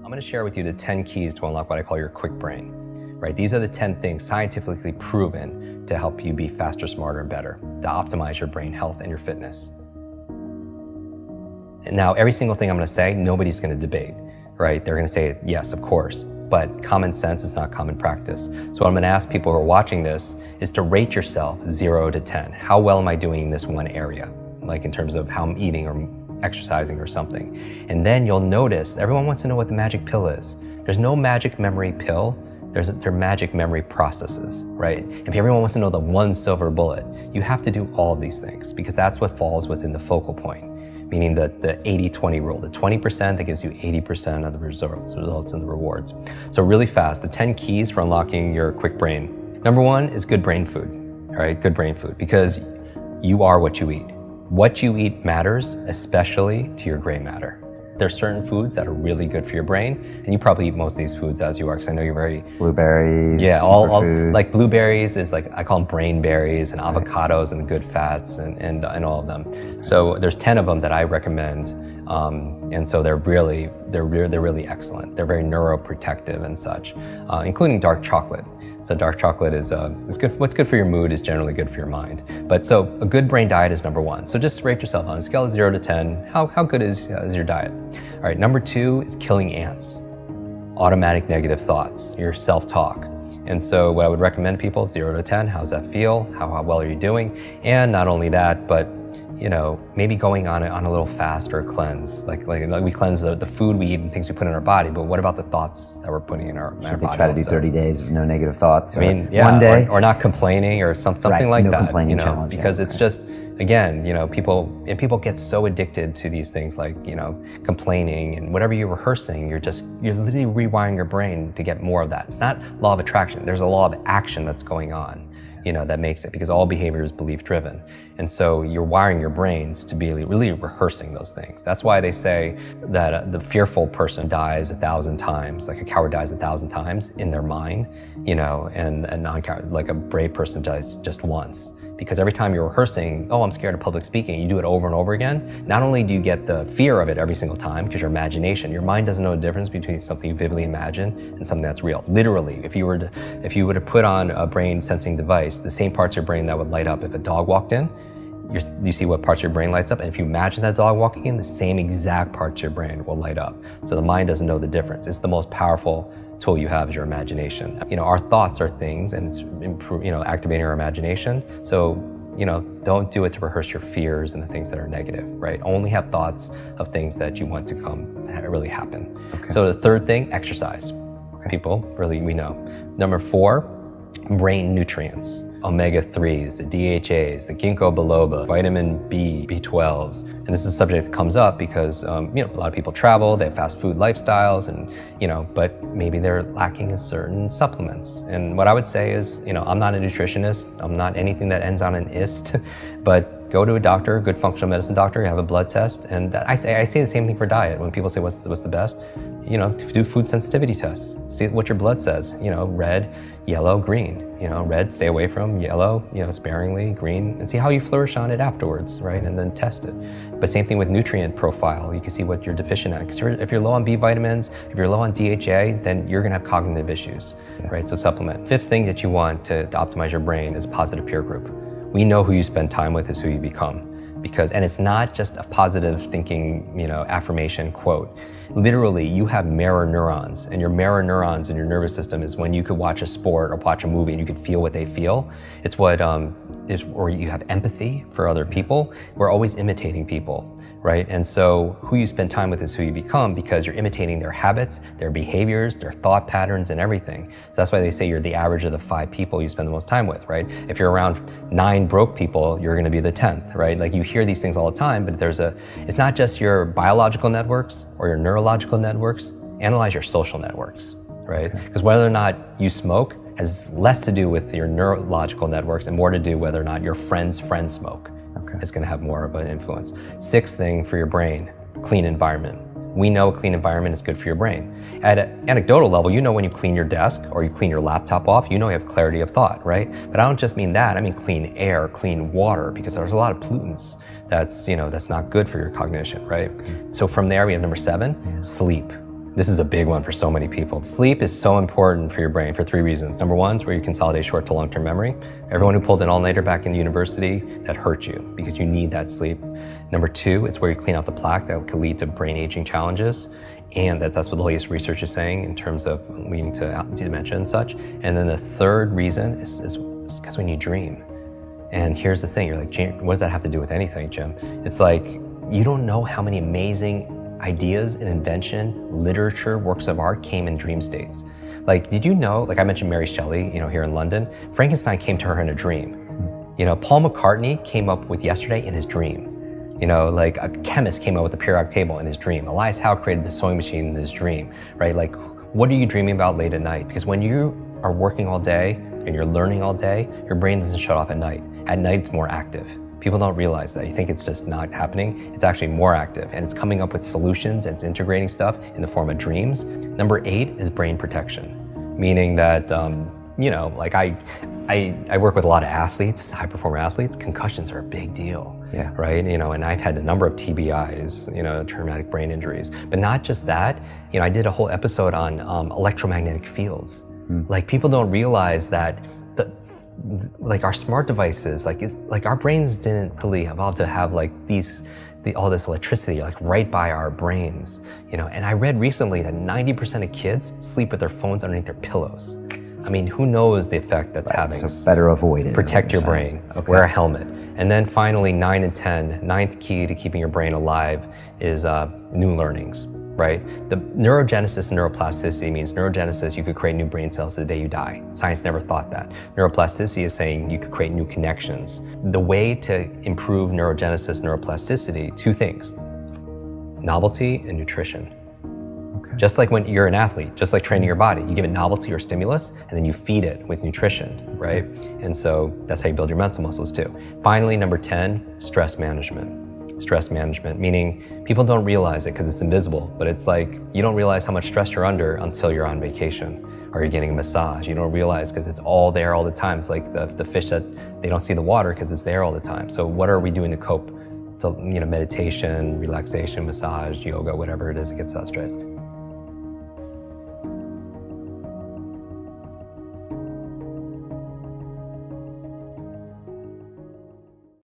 I'm going to share with you the 10 keys to unlock what I call your quick brain, right? These are the 10 things scientifically proven to help you be faster, smarter, and better, to optimize your brain health and your fitness. And now, every single thing I'm going to say, nobody's going to debate, right? They're going to say, yes, of course, but common sense is not common practice. So what I'm going to ask people who are watching this is to rate yourself 0 to 10. How well am I doing in this one area? Like in terms of how I'm eating or exercising or something. And then you'll notice, everyone wants to know what the magic pill is. There's no magic memory pill. They're magic memory processes, right? If everyone wants to know the one silver bullet, you have to do all of these things because that's what falls within the focal point, meaning the 80-20 rule, the 20% that gives you 80% of the results and the rewards. So really fast, the 10 keys for unlocking your quick brain. Number one is good brain food, all right? Good brain food, because you are what you eat. What you eat matters, especially to your gray matter. There's certain foods that are really good for your brain, and you probably eat most of these foods as you are, because I know you're very... Blueberries, yeah, all like blueberries is like, I call them brain berries, and avocados and the good fats and all of them. So there's 10 of them that I recommend, and so they're really excellent. They're very neuroprotective and such, including dark chocolate. So dark chocolate is good. What's good for your mood is generally good for your mind. But so a good brain diet is number one. So just rate yourself on a scale of 0 to 10. How good is your diet? All right, number two is killing ants. Automatic negative thoughts, your self-talk. And so what I would recommend people, 0 to 10, how's that feel? How well are you doing? And not only that, but maybe going on a little fast or a cleanse. Like we cleanse the food we eat and things we put in our body, but what about the thoughts that we're putting in our body? Try to do 30 days of no negative thoughts. I mean, yeah, one day. Or not complaining or something right, like no that. Complaining challenge, because it's just, again, people get so addicted to these things like, complaining, and whatever you're rehearsing, you're literally rewiring your brain to get more of that. It's not law of attraction. There's a law of action that's going on. That makes it, because all behavior is belief driven. And so you're wiring your brains to be really rehearsing those things. That's why they say that the fearful person dies 1,000 times, like a coward dies 1,000 times in their mind, and non-coward, like a brave person dies just once. Because every time you're rehearsing, oh, I'm scared of public speaking, you do it over and over again, not only do you get the fear of it every single time, because your mind doesn't know the difference between something you vividly imagine and something that's real. Literally, if you were to put on a brain sensing device, the same parts of your brain that would light up if a dog walked in, you see what parts of your brain lights up, and if you imagine that dog walking in, the same exact parts of your brain will light up. So the mind doesn't know the difference. It's the most powerful tool you have is your imagination. Our thoughts are things, and it's activating our imagination. So, don't do it to rehearse your fears and the things that are negative, right? Only have thoughts of things that you want to really happen. Okay. So the third thing, exercise. Okay. People, really, we know. Number 4, brain nutrients. Omega-3s, the DHAs, the ginkgo biloba, vitamin B, B12s. And this is a subject that comes up because, a lot of people travel, they have fast food lifestyles, and, but maybe they're lacking in certain supplements. And what I would say is, I'm not a nutritionist, I'm not anything that ends on an ist, but go to a doctor, a good functional medicine doctor, have a blood test. And I say the same thing for diet. When people say, what's the best? Do food sensitivity tests. See what your blood says. Red, yellow, green. Red, stay away from. Yellow, sparingly. Green, and see how you flourish on it afterwards, right? And then test it. But same thing with nutrient profile. You can see what you're deficient at. Because if you're low on B vitamins, if you're low on DHA, then you're gonna have cognitive issues, right? So supplement. 5th thing that you want to optimize your brain is a positive peer group. We know who you spend time with is who you become. And it's not just a positive thinking, affirmation quote. Literally, you have mirror neurons, and your mirror neurons in your nervous system is when you could watch a sport or watch a movie and you could feel what they feel. It's what or you have empathy for other people. We're always imitating people, right? And so who you spend time with is who you become, because you're imitating their habits, their behaviors, their thought patterns, and everything. So that's why they say you're the average of the 5 people you spend the most time with, right? If you're around 9 broke people, you're gonna be the 10th, right? Like you hear these things all the time, but it's not just your biological networks or your neurological networks, analyze your social networks, right? Because whether or not you smoke has less to do with your neurological networks and more to do whether or not your friend's friend smoke. Okay. Is gonna have more of an influence. 6th thing for your brain, clean environment. We know a clean environment is good for your brain. At an anecdotal level, when you clean your desk or you clean your laptop off, you have clarity of thought, right? But I don't just mean that, I mean clean air, clean water, because there's a lot of pollutants that's not good for your cognition, right? Okay. So from there, we have number 7, sleep. This is a big one for so many people. Sleep is so important for your brain for 3 reasons. Number one is where you consolidate short to long-term memory. Everyone who pulled an all-nighter back in university, that hurt you because you need that sleep. Number 2, it's where you clean out the plaque that could lead to brain aging challenges. And that's what the latest research is saying in terms of leading to dementia and such. And then the third reason is because when you dream. And here's the thing, you're like, what does that have to do with anything, Jim? It's like, you don't know how many amazing ideas and invention, literature, works of art came in dream states. Like, did you know, like I mentioned Mary Shelley, here in London, Frankenstein came to her in a dream. Paul McCartney came up with Yesterday in his dream. Like a chemist came up with the periodic table in his dream. Elias Howe created the sewing machine in his dream, right? Like, what are you dreaming about late at night? Because when you are working all day and you're learning all day, your brain doesn't shut off at night. At night, it's more active. People don't realize that. You think it's just not happening. It's actually more active, and it's coming up with solutions and it's integrating stuff in the form of dreams. Number 8 is brain protection, meaning that, like I work with a lot of athletes, high performer athletes. Concussions are a big deal, right? And I've had a number of TBIs, traumatic brain injuries. But not just that, I did a whole episode on electromagnetic fields. Like, people don't realize that like our smart devices, like our brains didn't really evolve to have like all this electricity like right by our brains, And I read recently that 90% of kids sleep with their phones underneath their pillows. I mean, who knows the effect that's having? So better avoid it. Protect your brain. Okay. Wear a helmet. And then finally, 9 and 10. Ninth key to keeping your brain alive is new learnings. Right? The neurogenesis and neuroplasticity means neurogenesis, you could create new brain cells the day you die. Science never thought that. Neuroplasticity is saying you could create new connections. The way to improve neurogenesis, neuroplasticity, 2 things, novelty and nutrition. Okay. Just like when you're an athlete, just like training your body, you give it novelty or stimulus, and then you feed it with nutrition, right? And so that's how you build your mental muscles too. Finally, number 10, stress management. Stress management, meaning people don't realize it because it's invisible, but it's like you don't realize how much stress you're under until you're on vacation or you're getting a massage. You don't realize because it's all there all the time. It's like the fish that they don't see the water because it's there all the time. So what are we doing to cope? Meditation, relaxation, massage, yoga, whatever it is that gets us stressed.